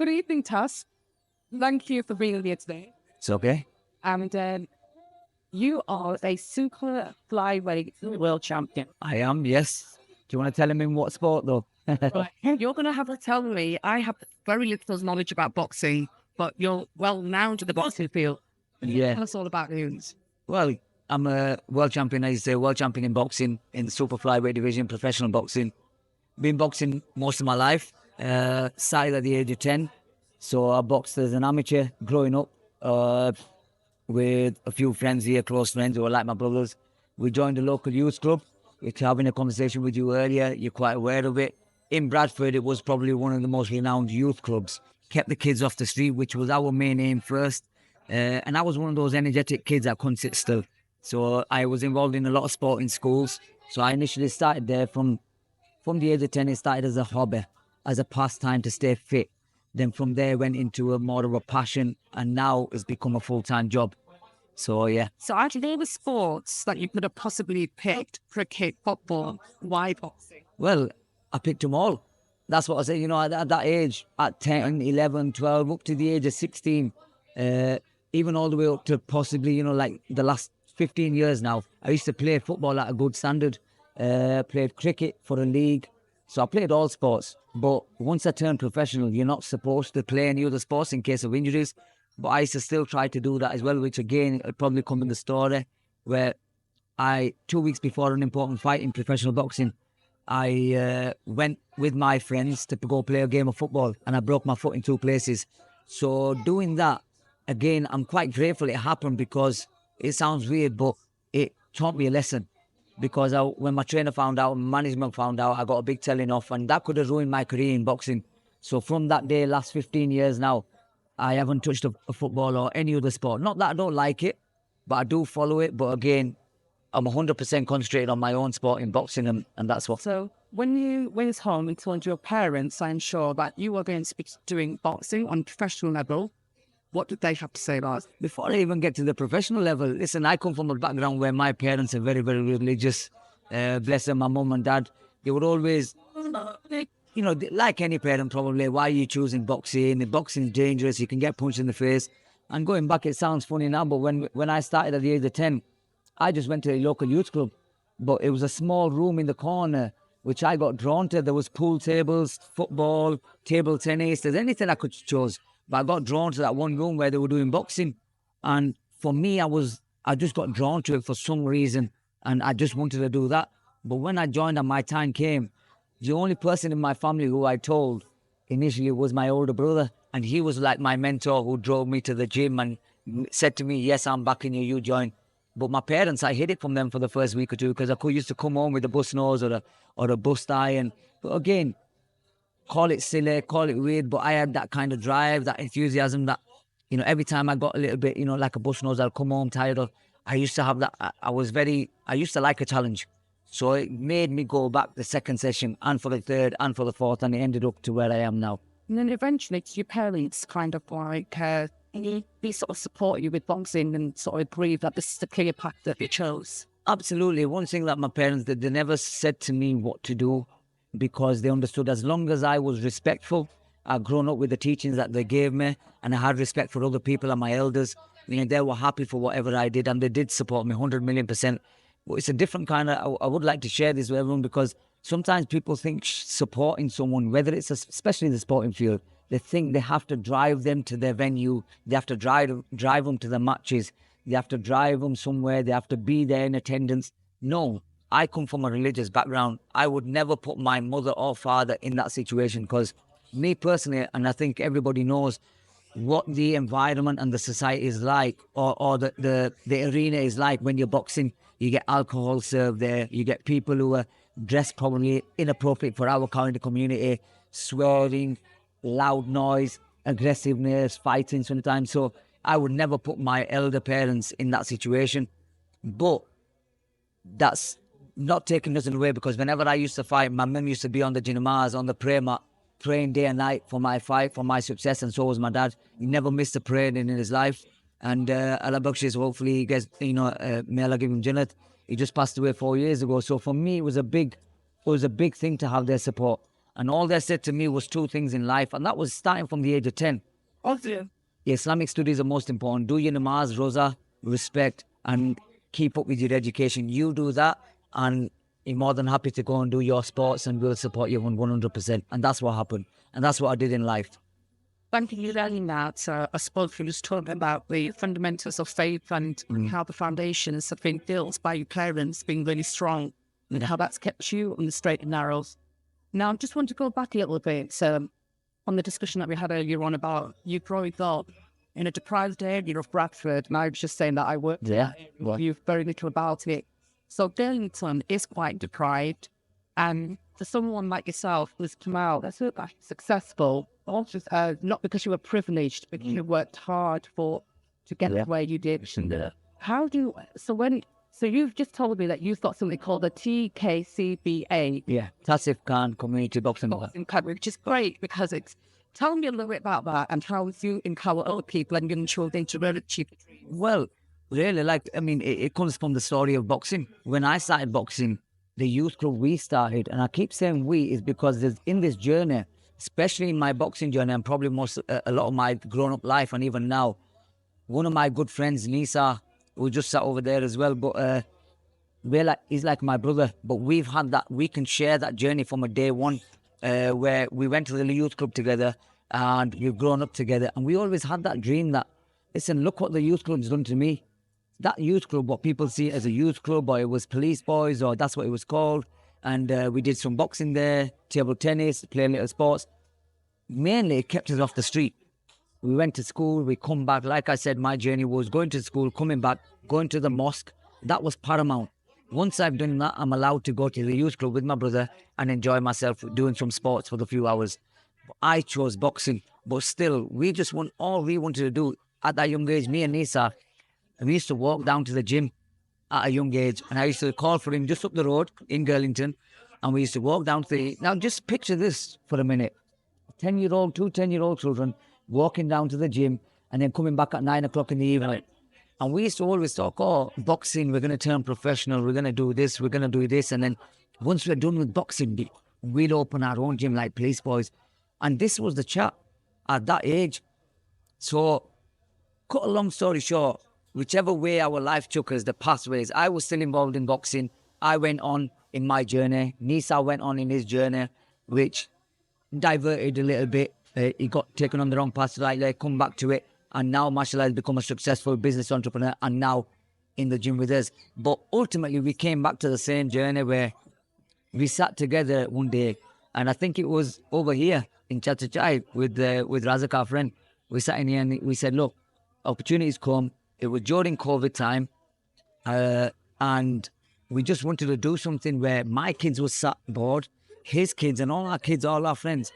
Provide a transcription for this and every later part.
Good evening, Tuss. Thank you for being here today. It's okay. And you are a super flyweight world champion. I am, yes. Do you want to tell him in what sport, though? Right. You're going to have to tell me. I have very little knowledge about boxing, but you're well known to the boxing field. Yeah. Tell us all about you. Well, I'm a world champion, I say, world champion in boxing, in the super flyweight division, professional boxing. Been boxing most of my life. Started at the age of 10. So I boxed as an amateur growing up with a few friends here, close friends who are like my brothers. We joined a local youth club, which having a conversation with you earlier, you're quite aware of it. In Bradford, it was probably one of the most renowned youth clubs. Kept the kids off the street, which was our main aim first. And I was one of those energetic kids that couldn't sit still. So I was involved in a lot of sport in schools. So I initially started there from the age of 10. It started as a hobby, as a pastime to stay fit. Then from there went into a more of a passion, and now it's become a full-time job. So yeah. So out of all the sports that you could have possibly picked, cricket, football, why boxing? Well, I picked them all. That's what I say, at that age, at 10, 11, 12, up to the age of 16, even all the way up to possibly, like the last 15 years now, I used to play football at a good standard, played cricket for a league. So I played all sports. But once I turned professional, you're not supposed to play any other sports in case of injuries. But I used to still try to do that as well, which again, it'll probably come in the story, where 2 weeks before an important fight in professional boxing, I went with my friends to go play a game of football, and I broke my foot in 2 places. So doing that, again, I'm quite grateful it happened, because it sounds weird, but it taught me a lesson. Because when my trainer found out, management found out, I got a big telling off, and that could have ruined my career in boxing. So from that day, last 15 years now, I haven't touched a football or any other sport. Not that I don't like it, but I do follow it. But again, I'm 100% concentrated on my own sport in boxing, and that's what. So when you went home and told your parents, I'm sure, that you were going to be doing boxing on a professional level, what did they have to say about it? Before I even get to the professional level, listen, I come from a background where my parents are very, very religious. Bless them, my mum and dad. They would always, like any parent probably, why are you choosing boxing? Boxing is dangerous, you can get punched in the face. And going back, it sounds funny now, but when I started at the age of 10, I just went to a local youth club. But it was a small room in the corner, which I got drawn to. There was pool tables, football, table tennis, there's anything I could choose. But I got drawn to that one room where they were doing boxing. And for me, I just got drawn to it for some reason. And I just wanted to do that. But when I joined and my time came, the only person in my family who I told initially was my older brother. And he was like my mentor, who drove me to the gym and said to me, yes, I'm backing you, you join. But my parents, I hid it from them for the first week or two, because I used to come home with a bust nose or a bust eye. But again, call it silly, call it weird, but I had that kind of drive, that enthusiasm that, every time I got a little bit, like a bus nose, I'll come home tired of. I used to have that. I used to like a challenge. So it made me go back the second session, and for the third, and for the fourth, and it ended up to where I am now. And then eventually, your parents kind of like, they sort of support you with boxing and sort of agree that this is the clear path that you chose. Absolutely. One thing that my parents did, they never said to me what to do, because they understood as long as I was respectful, I'd grown up with the teachings that they gave me, and I had respect for other people and my elders. They were happy for whatever I did, and they did support me 100 million%. But it's a different kind of, I would like to share this with everyone, because sometimes people think supporting someone, whether it's especially in the sporting field, they think they have to drive them to their venue, they have to drive them to the matches, they have to drive them somewhere, they have to be there in attendance. No. I come from a religious background. I would never put my mother or father in that situation, because me personally, and I think everybody knows what the environment and the society is like, or the arena is like when you're boxing. You get alcohol served there. You get people who are dressed probably inappropriate for our kind of community, swearing, loud noise, aggressiveness, fighting sometimes. So I would never put my elder parents in that situation. But that's not taking nothing away, because whenever I used to fight, my mum used to be on the jinamaz, on the prayer mat, praying day and night for my fight, for my success, and so was my dad. He never missed a prayer in his life. And Allah Bakshish, hopefully he gets, may Allah give him Jannat. He just passed away 4 years ago. So for me, it was a big thing to have their support. And all they said to me was two things in life. And that was starting from the age of 10. Oh, dear. Islamic studies are most important. Do your namaz, roza, respect, and keep up with your education. You do that, and you're more than happy to go and do your sports, and we'll support you 100%. And that's what happened. And that's what I did in life. Thank you for learning that. I suppose you just talking about the fundamentals of faith and how the foundations have been built by your parents being really strong and how that's kept you on the straight and narrows. Now, I just want to go back a little bit on the discussion that we had earlier on about you growing up in a deprived area of Bradford. And I was just saying that I worked Yeah. you've very little about it. So Darlington is quite deprived. And for someone like yourself who's come out that's successful, not because you were privileged, but you worked hard to get where you did. How do so you've just told me that you've got something called the TKCBA, Yeah. Tasif Khan Community Boxing Club. which is great because tell me a little bit about that and how you empower other people and young children to really achieve the dream. Well, really, it comes from the story of boxing. When I started boxing, the youth club we started, and I keep saying we, is because in this journey, especially in my boxing journey, and probably a lot of my grown-up life, and even now, one of my good friends, Nisa, who just sat over there as well, but he's like my brother. But we've had that, we can share that journey from a day one, where we went to the youth club together, and we've grown up together, and we always had that dream that, listen, look what the youth club's done to me. That youth club, what people see as a youth club, or it was police boys, or that's what it was called. And we did some boxing there, table tennis, playing little sports. Mainly, it kept us off the street. We went to school, we come back. Like I said, my journey was going to school, coming back, going to the mosque. That was paramount. Once I've done that, I'm allowed to go to the youth club with my brother and enjoy myself doing some sports for the few hours. I chose boxing, but still, all we wanted to do at that young age, me and Nisa, we used to walk down to the gym at a young age, and I used to call for him just up the road in Girlington, and we used to walk down to now just picture this for a minute. 10-year-old, two 10-year-old children walking down to the gym and then coming back at 9 o'clock in the evening. And we used to always talk, boxing, we're going to turn professional, we're going to do this, we're going to do this. And then once we're done with boxing, we'd open our own gym like police boys. And this was the chat at that age. So, cut a long story short, whichever way our life took us, the pathways, I was still involved in boxing. I went on in my journey. Nisa went on in his journey, which diverted a little bit. He got taken on the wrong path, like come back to it. And now, mashallah, has become a successful business entrepreneur and now in the gym with us. But ultimately, we came back to the same journey where we sat together one day. And I think it was over here in Chatachai with Razak, our friend. We sat in here and we said, look, opportunities come. It was during COVID time. And we just wanted to do something where my kids were sat bored, his kids and all our kids, all our friends.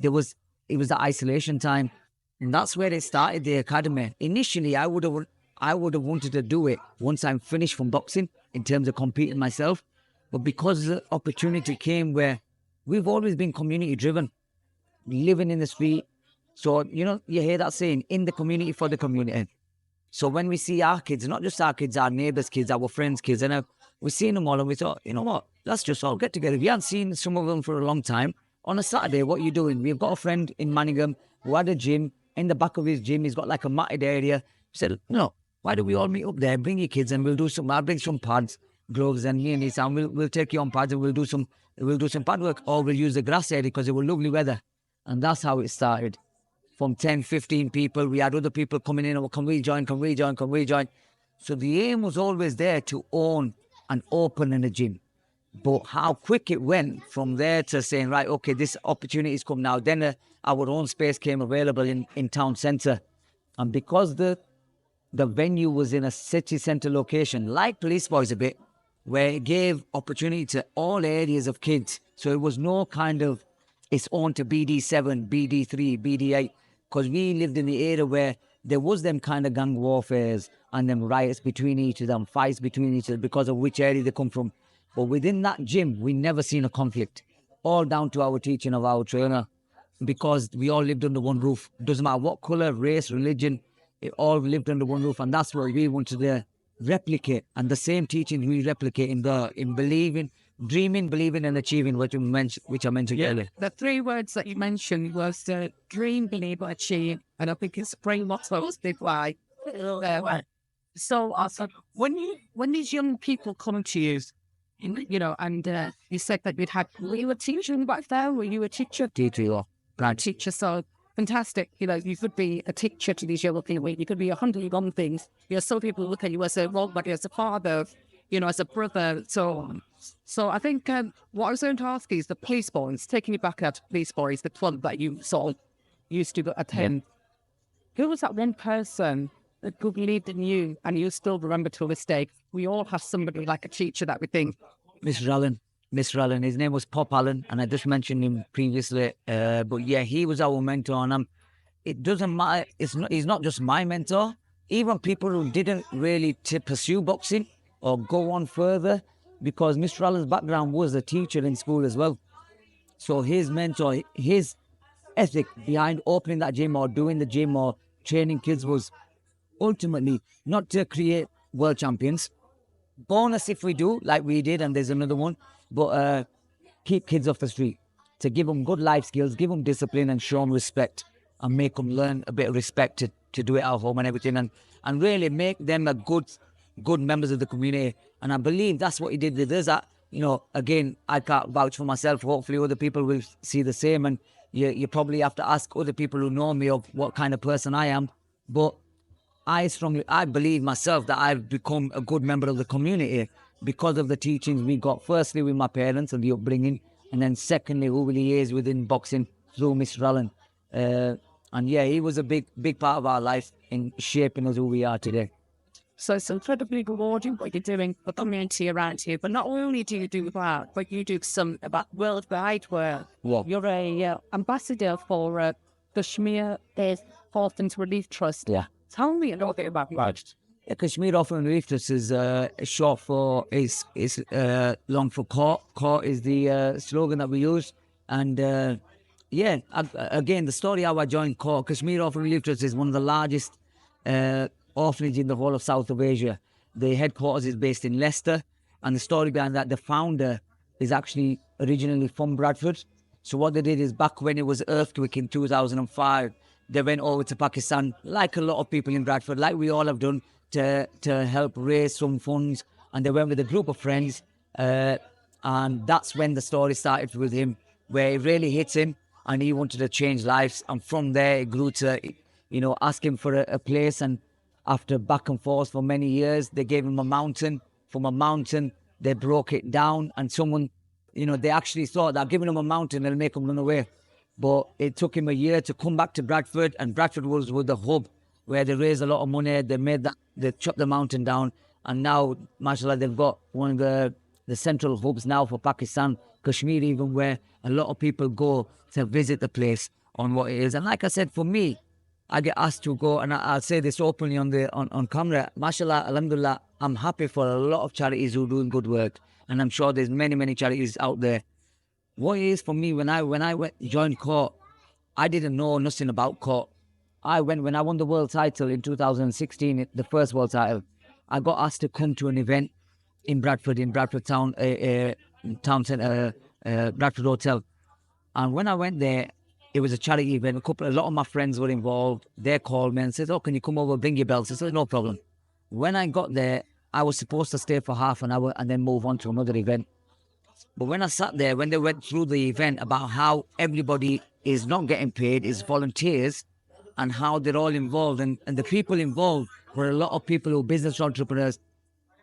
It was the isolation time. And that's where it started, the academy. Initially, I would have wanted to do it once I'm finished from boxing in terms of competing myself. But because the opportunity came where we've always been community driven, living in the street. So, you hear that saying, in the community for the community. So when we see our kids, not just our kids, our neighbours' kids, our friends' kids, and we've seen them all and we thought, you know what, let's just all get together. We haven't seen some of them for a long time. On a Saturday, what are you doing? We've got a friend in Manningham who had a gym. In the back of his gym, he's got like a matted area. He said, no, why don't we all meet up there, bring your kids and I'll bring some pads, gloves, and me and his son, we'll take you on pads and we'll do some pad work, or we'll use the grass area because it was lovely weather. And that's how it started. From 10, 15 people, we had other people coming in, oh, can we join? So the aim was always there to own and open in a gym. But how quick it went from there to saying, right, okay, this opportunity has come now. Then our own space came available in town centre. And because the venue was in a city centre location, like Police Boys a bit, where it gave opportunity to all areas of kids. So it was no kind of, it's on to BD7, BD3, BD8. Because we lived in the area where there was them kind of gang warfares and them riots between each of them, fights between each other because of which area they come from. But within that gym, we never seen a conflict. All down to our teaching of our trainer. Because we all lived under one roof. Doesn't matter what colour, race, religion, it all lived under one roof. And that's what we wanted to replicate. And the same teachings we replicate in believing, dreaming, believing, and achieving, which I mentioned earlier. The three words that you mentioned was dream, believe, achieve, and I think it's brain mottos they fly. So awesome. When these young people come to you, and you said that were you a teacher back there? Were you a teacher? Teacher, right. Teacher, so fantastic. You could be a teacher to these young people. You could be 101 things. Some people look at you as a role model, as a father, as a brother. So I think what I was going to ask is the police boys, taking you back at police boys, the club that you sort of used to attend. Yeah. Who was that one person that believed in you and you still remember till this day? We all have somebody like a teacher that we think. Mr. Allen. His name was Pop Allen, and I just mentioned him previously. But yeah, he was our mentor, and it doesn't matter. He's not just my mentor. Even people who didn't really pursue boxing or go on further, because Mr. Allen's background was a teacher in school as well. So his mentor, his ethic behind opening that gym or doing the gym or training kids was ultimately not to create world champions. Bonus if we do, like we did, and there's another one, but keep kids off the street, to give them good life skills, give them discipline and show them respect and make them learn a bit of respect to do it at home and everything, and really make them a good members of the community. And I believe that's what he did with us. Again, I can't vouch for myself. Hopefully other people will see the same, and you probably have to ask other people who know me of what kind of person I am. But I believe myself that I've become a good member of the community because of the teachings we got, firstly with my parents and the upbringing, and then secondly who he is within boxing through Mr. Allen. And yeah, he was a big part of our life in shaping us who we are today. So it's incredibly rewarding what you're doing for the community around here. But not only do you do that, but you do some about worldwide work. Yeah. You're a ambassador for Kashmir Orphans Relief Trust. Yeah. Tell me a little bit about that. Yeah, Kashmir Orphan Relief Trust is short for, is long for CORE. CORE is the slogan that we use. And again, the story how I joined CORE, Kashmir Orphan Relief Trust is one of the largest orphanage in the whole of South of Asia. The headquarters is based in Leicester. And the story behind that, the founder is actually originally from Bradford. So what they did is, back when it was earthquake in 2005, they went over to Pakistan, like a lot of people in Bradford, like we all have done, to help raise some funds. And they went with a group of friends. And that's when the story started with him, where it really hit him and he wanted to change lives. And from there, it grew to, ask him for a place. And after back and forth for many years, they gave him a mountain. From a mountain, they broke it down. And someone, they actually thought that giving him a mountain will make him run away. But it took him a year to come back to Bradford, and Bradford was the hub where they raised a lot of money. They chopped the mountain down, and now, mashallah, they've got one of the central hubs now for Pakistan, Kashmir even, where a lot of people go to visit the place on what it is. And like I said, for me, I get asked to go, and I'll say this openly on camera, mashallah, alhamdulillah, I'm happy for a lot of charities who are doing good work, and I'm sure there's many charities out there. What it is for me, when I joined CORE, I didn't know nothing about CORE. When I won the world title in 2016, the first world title, I got asked to come to an event in Bradford town centre, Bradford Hotel. And when I went there, it was a charity event. A lot of my friends were involved. They called me and said, "Oh, can you come over, bring your belts?" I said, "No problem." When I got there, I was supposed to stay for half an hour and then move on to another event. But when I sat there, when they went through the event about how everybody is not getting paid, is volunteers, and how they're all involved, and the people involved were a lot of people who are business entrepreneurs.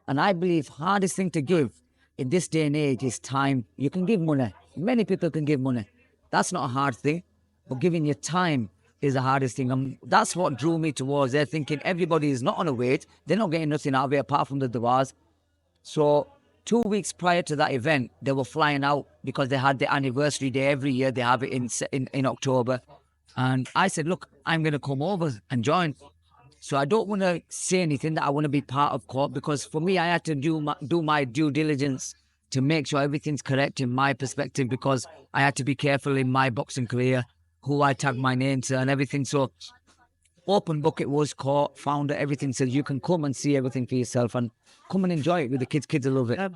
And I believe hardest thing to give in this day and age is time. You can give money. Many people can give money. That's not a hard thing. But giving your time is the hardest thing. And that's what drew me towards there, thinking everybody is not on a wait. They're not getting nothing out of it apart from the du'as. So 2 weeks prior to that event, they were flying out because they had the anniversary day every year. They have it in October. And I said, "Look, I'm going to come over and join." So I don't want to say anything that I want to be part of CORE, because for me, I had to do my due diligence to make sure everything's correct in my perspective, because I had to be careful in my boxing career, who I tag my name to and everything. So open book it was, caught, found it, everything. Said you can come and see everything for yourself and come and enjoy it with the kids. Kids will love it.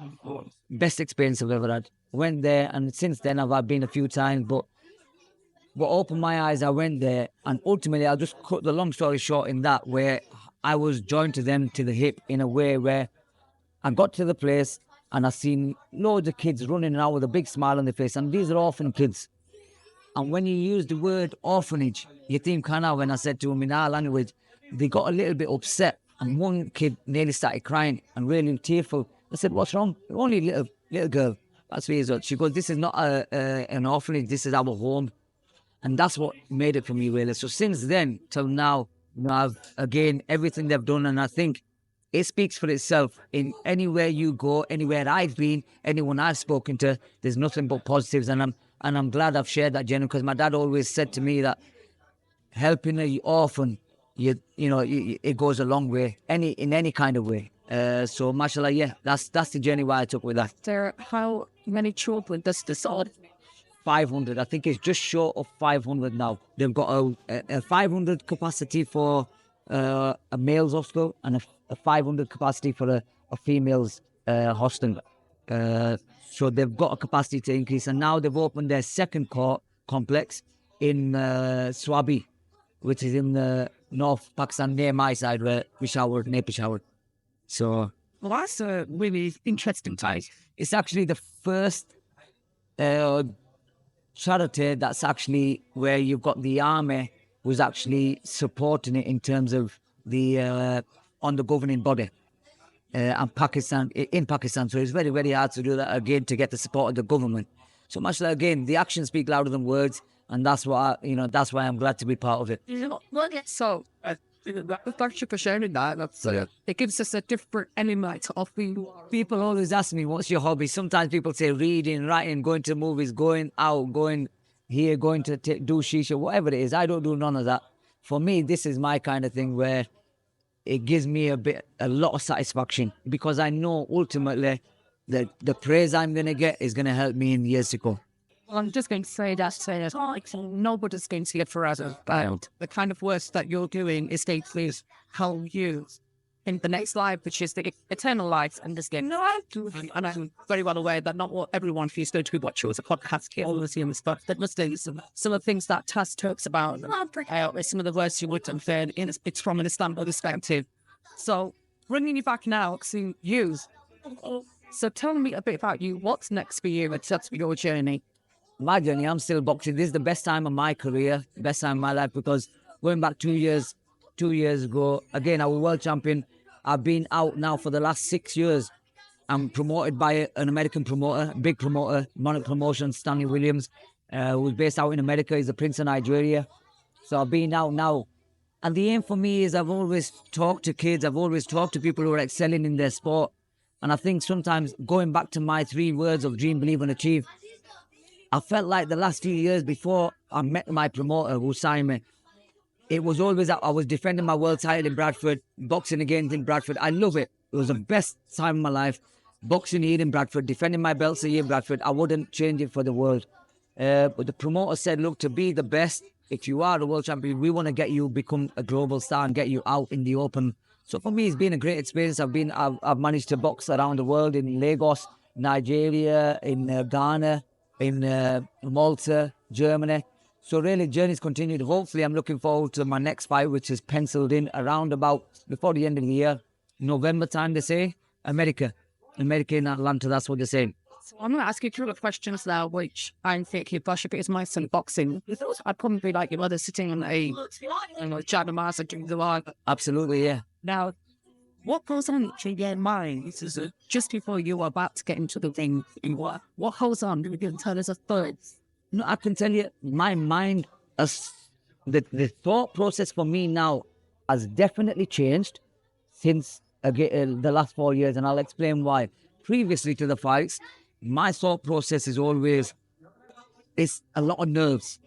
Best experience I've ever had. Went there, and since then I've been a few times, but what opened my eyes, I went there, and ultimately I'll just cut the long story short in that, where I was joined to them to the hip in a way where I got to the place and I seen loads of kids running out with a big smile on their face, and these are orphan kids. And when you use the word orphanage, you think kind of, when I said to them in our language, they got a little bit upset, and one kid nearly started crying and really tearful. I said, "What's wrong?" "Only a little girl." That's 3 years old. She goes, "This is not an orphanage. This is our home." And that's what made it for me, really. So since then till now, I've, again, everything they've done, and I think it speaks for itself. In anywhere you go, anywhere I've been, anyone I've spoken to, there's nothing but positives. And I'm glad I've shared that journey, because my dad always said to me that helping an orphan, it goes a long way, in any kind of way. So mashallah, yeah, that's the journey why I took with that. There, how many children does this order? 500. I think it's just short of 500 now. They've got a 500 capacity for a male's hostel, and a 500 capacity for a female's hostel. So they've got a capacity to increase, and now they've opened their second court complex in Swabi, which is in the North Pakistan, near my side, where near Peshawar. So, well, that's a really interesting time. It's actually the first charity that's actually where you've got the army was actually supporting it in terms of the on the governing body and Pakistan, in Pakistan. So it's very, very hard to do that again, to get the support of the government. So mashallah, again, the actions speak louder than words, and that's what that's why I'm glad to be part of it. So thank you for sharing that. It gives us a different element of who. People always ask me, "What's your hobby?" Sometimes people say reading, writing, going to movies, going out, going here, going to do shisha, whatever it is. I don't do none of that. For me, this is my kind of thing where it gives me a lot of satisfaction, because I know ultimately that the praise I'm going to get is going to help me in years to come. Well, I'm just going to say that nobody's going to live forever. But the kind of work that you're doing is going to help you in the next life, which is the eternal life. And just getting and I'm very well aware that not everyone who's going to be watching as a podcast here all the same stuff. That must be some of the things that Taz talks about. Some of the words you would have said, it's from an Islamic perspective. So bringing you back now to you. So tell me a bit about you. What's next for you? What's your journey? My journey, I'm still boxing. This is the best time of my career, best time of my life, because going back 2 years ago, again, I was world champion. I've been out now for the last 6 years. I'm promoted by an American promoter, big promoter, Monarch Promotions, Stanley Williams, who's based out in America. He's the Prince of Nigeria. So I've been out now. And the aim for me is I've always talked to kids. I've always talked to people who are excelling in their sport. And I think sometimes going back to my 3 words of dream, believe and achieve, I felt like the last few years before I met my promoter who signed me, it was always I was defending my world title in Bradford, boxing again in Bradford. I love it. It was the best time of my life. Boxing here in Bradford, defending my belts here in Bradford. I wouldn't change it for the world. But the promoter said, "Look, to be the best, if you are the world champion, we want to get you become a global star and get you out in the open." So for me, it's been a great experience. I've managed to box around the world, in Lagos, Nigeria, in Ghana, in Malta, Germany. So really, journey's continued. Hopefully, I'm looking forward to my next fight, which is penciled in around about before the end of the year, November time, they say. America in Atlanta, that's what they're saying. So I'm going to ask you 2 questions now, which I think if Bashir is my son boxing, I'd probably be like your mother sitting on a Janamasa doing the line. Absolutely, yeah. Now, what goes on in your mind? This is just before you were about to get into the ring. What goes on? You can tell us a third. No, I can tell you, my mind, the thought process for me now has definitely changed since the last 4 years, and I'll explain why. Previously to the fights, my thought process is always, it's a lot of nerves.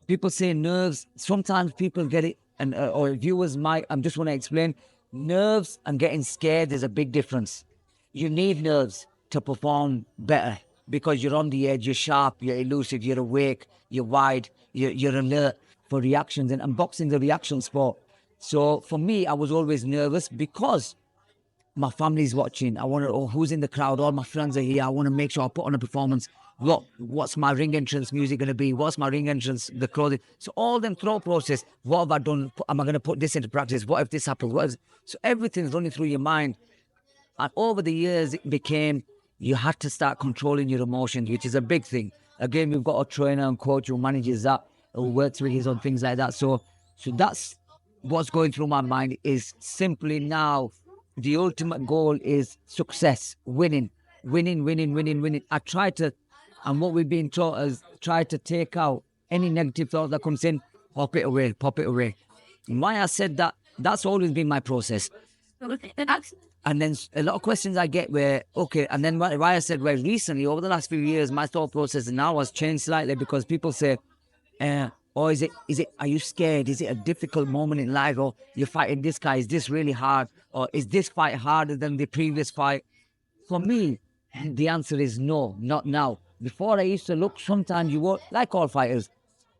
People say nerves. Sometimes people get it, and or viewers might. I just want to explain. Nerves and getting scared is a big difference. You need nerves to perform better because you're on the edge, you're sharp, you're elusive, you're awake, you're wide, you're alert for reactions. And boxing's a reaction sport. So for me, I was always nervous because my family's watching. I want to, oh, who's in the crowd? All my friends are here. I want to make sure I put on a performance. What's my ring entrance music going to be? What's my ring entrance, the clothing? So all them thought process, what have I done? Am I going to put this into practice? What if this happens? So everything's running through your mind. And over the years, it became, you had to start controlling your emotions, which is a big thing. Again, we've got a trainer and coach who manages that, who works with his on things like that. So that's what's going through my mind, is simply now the ultimate goal is success, winning. I try to, and what we've been taught is try to take out any negative thought that comes in, pop it away. And why I said that, that's always been my process. And then a lot of questions I get where, okay, and then why I said, well, recently, over the last few years, my thought process now has changed slightly, because people say, or is it, are you scared? Is it a difficult moment in life? Or you're fighting this guy, is this really hard? Or is this fight harder than the previous fight? For me, the answer is no, not now. Before I used to look, sometimes you won't, like all fighters,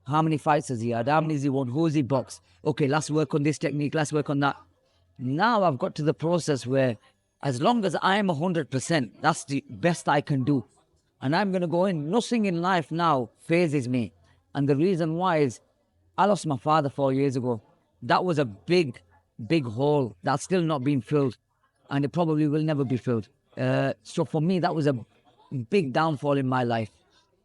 how many fights has he had? How many has he won? Who's he boxed? Okay, let's work on this technique, let's work on that. Now I've got to the process where as long as I am 100%, that's the best I can do. And I'm going to go in. Nothing in life now phases me. And the reason why is I lost my father 4 years ago. That was a big hole that's still not been filled. And it probably will never be filled. So for me, that was a big downfall in my life.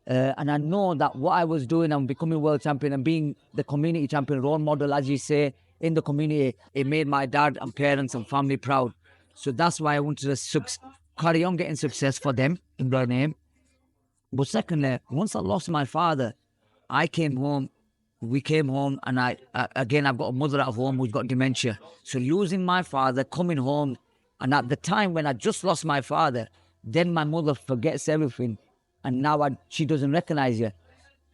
And I know that what I was doing, I'm becoming world champion and being the community champion, role model, as you say, in the community, it made my dad and parents and family proud. So that's why I wanted to carry on getting success for them in their name. But secondly, once I lost my father, I came home, we came home, and again, I've got a mother at home who's got dementia. So losing my father, coming home, and at the time when I just lost my father, then my mother forgets everything. And now she doesn't recognize you.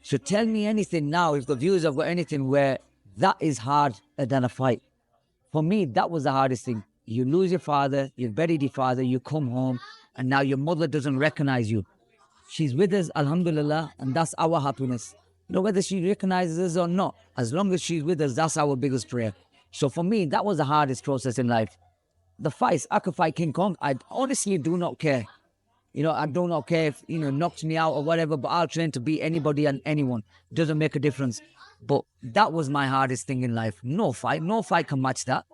So tell me anything now, if the viewers have got anything where that is harder than a fight. For me, that was the hardest thing. You lose your father, you've buried your father, you come home, and now your mother doesn't recognize you. She's with us, alhamdulillah, and that's our happiness. You know, whether she recognizes us or not, as long as she's with us, that's our biggest prayer. So for me, that was the hardest process in life. The fights, I could fight King Kong. I honestly do not care. You know, I do not care if, knocks me out or whatever, but I'll train to beat anybody and anyone. It doesn't make a difference. But that was my hardest thing in life. No fight can match that.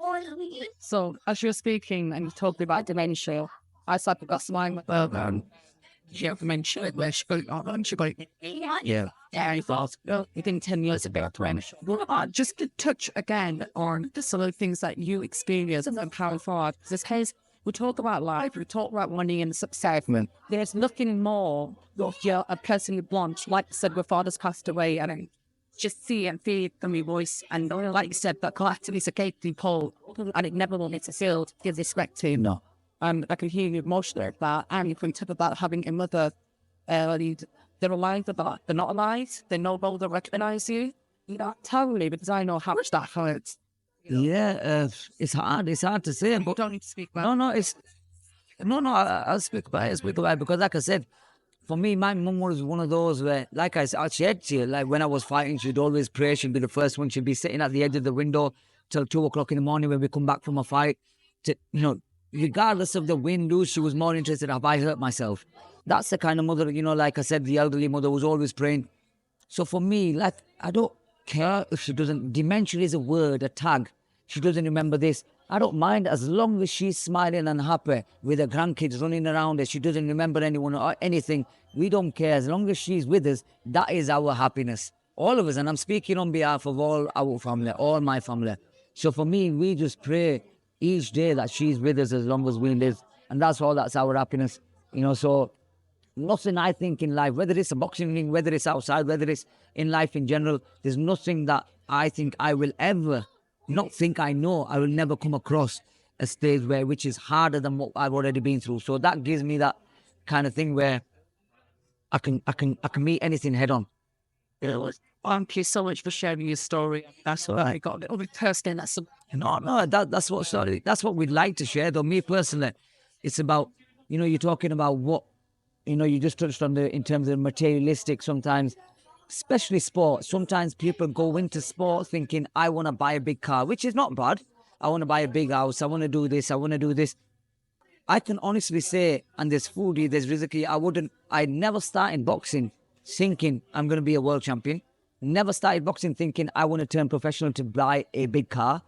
So as you're speaking and talking about dementia, I started to my mother. She had dementia where she got very fast. Within 10 years of dementia. Just to touch again on the sort of things that you experience and how far this case. We talk about life, we talk about money and success. There's nothing more if you're a person you want. Like I said, my father's passed away, and I just see and feel from your voice. And like you said, that collective is a gately pole, and it never will to feel disrespect to. No. I can hear you emotional about that. And you can talk about having a mother, they're alive, but they're not alive. They no longer recognize you. Totally, because I know how much that hurts. Yeah, it's hard. It's hard to say. But don't need to speak about it. I'll speak about it. Because, like I said, for me, my mum was one of those where, like I said to you, like when I was fighting, she'd always pray. She'd be the first one. She'd be sitting at the edge of the window till 2 o'clock in the morning when we come back from a fight. Regardless of the win, lose, she was more interested. Have I hurt myself? That's the kind of mother, like I said, the elderly mother was always praying. So for me, like, I don't care if she doesn't. Dementia is a word, a tag. She doesn't remember this. I don't mind as long as she's smiling and happy with her grandkids running around her. She doesn't remember anyone or anything. We don't care. As long as she's with us, that is our happiness. All of us. And I'm speaking on behalf of all our family, all my family. So for me, we just pray each day that she's with us as long as we live. And that's our happiness. So nothing I think in life, whether it's a boxing ring, whether it's outside, whether it's in life in general, there's nothing that I think I will ever not think I know. I will never come across a stage which is harder than what I've already been through. So that gives me that kind of thing where I can meet anything head on. Thank you so much for sharing your story. That's what I got a little bit personal. That's what we'd like to share. Though me personally, it's about you're talking about what you just touched on in terms of materialistic sometimes. especially sport. Sometimes people go into sport thinking, I want to buy a big car, which is not bad. I want to buy a big house. I want to do this. I want to do this. I can honestly say, and there's foodie, there's riziki, I never started boxing thinking I'm going to be a world champion. Never started boxing thinking I want to turn professional to buy a big car.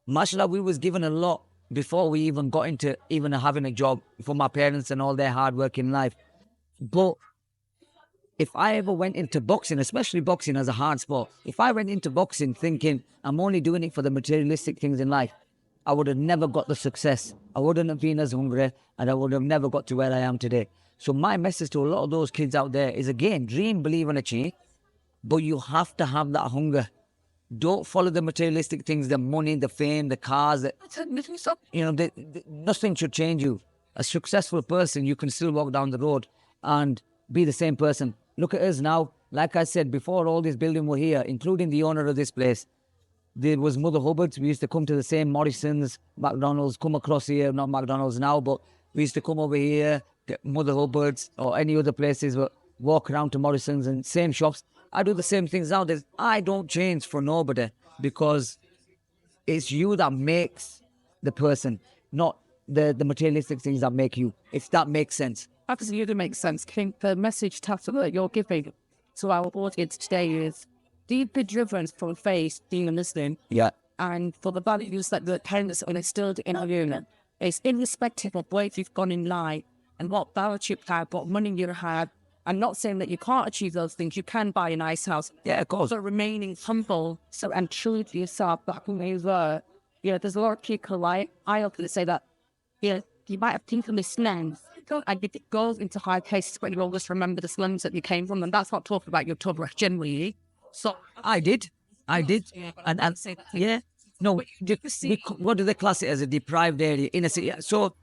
Mashallah, we was given a lot before we even got into even having a job from my parents and all their hard work in life. But if I ever went into boxing, especially boxing as a hard sport, if I went into boxing thinking I'm only doing it for the materialistic things in life, I would have never got the success. I wouldn't have been as hungry, and I would have never got to where I am today. So my message to a lot of those kids out there is, again, dream, believe and achieve, but you have to have that hunger. Don't follow the materialistic things, the money, the fame, the cars. Nothing should change you. A successful person, you can still walk down the road and be the same person. Look at us now. Like I said, before all this building were here, including the owner of this place, there was Mother Hubbard's. We used to come to the same Morrison's, McDonald's, come across here, not McDonald's now, but we used to come over here, get Mother Hubbard's or any other places, but walk around to Morrison's and same shops. I do the same things nowadays. I don't change for nobody because it's you that makes the person, not the materialistic things that make you, if that makes sense. Absolutely makes sense. I think the message, Tasif, that you're giving to our audience today is deeply driven from faith, being and listening. Yeah. And for the values that the parents have instilled in you. It's irrespective of where you've gone in life and what balance you've had, what money you have. I'm not saying that you can't achieve those things. You can buy a nice house. Yeah, of course. So remaining humble and true to yourself, back when you were, there's a lot of people like, I often say that, you might have taken this now, and it goes into high places, but you always remember the slums that you came from, and that's not talking about your Tubber generally. So I did. Yeah, And say that. yeah. No, what do they class it as? A deprived area in a city. So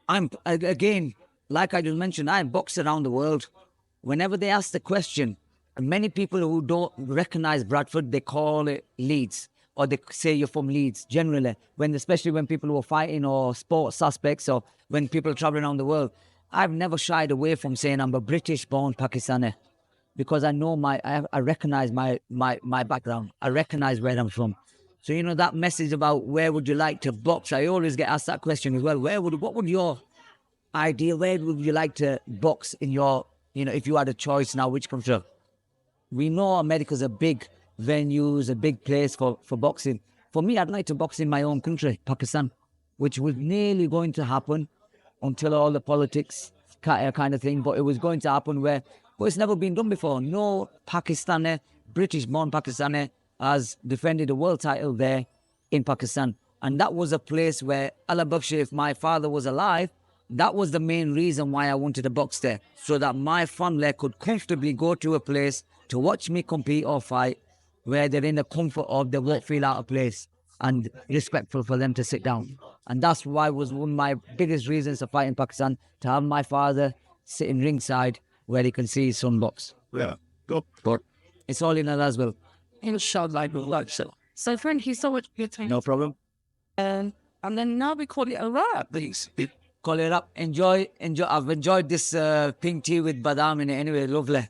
I'm, again, like I just mentioned, I box around the world. Whenever they ask the question, many people who don't recognize Bradford, they call it Leeds, or they say you're from Leeds, generally, especially when people who are fighting or sports suspects, or when people are traveling around the world. I've never shied away from saying I'm a British-born Pakistani, because I know I recognize my background. I recognize where I'm from. So, that message about where would you like to box, I always get asked that question as well. What would your ideal, where would you like to box in your, if you had a choice now, which country? We know America's a big venue, a big place for boxing. For me, I'd like to box in my own country, Pakistan, which was nearly going to happen until all the politics kind of thing. But it was going to happen well, it's never been done before. No Pakistani, British-born Pakistani, has defended a world title there in Pakistan. And that was a place where, Allah Baksha, if my father was alive, that was the main reason why I wanted to box there, so that my family could comfortably go to a place to watch me compete or fight, where they're in the comfort of, they won't feel out of place, and respectful for them to sit down. And that's why was one of my biggest reasons to fight in Pakistan, to have my father sitting ringside where he can see his son box. Yeah, go. But it's all in Allah as well. Inshallah. So thank you so much for your time. No problem. And then now we call it a wrap. Call it up. Enjoy. I've enjoyed this pink tea with badam in it anyway. Lovely.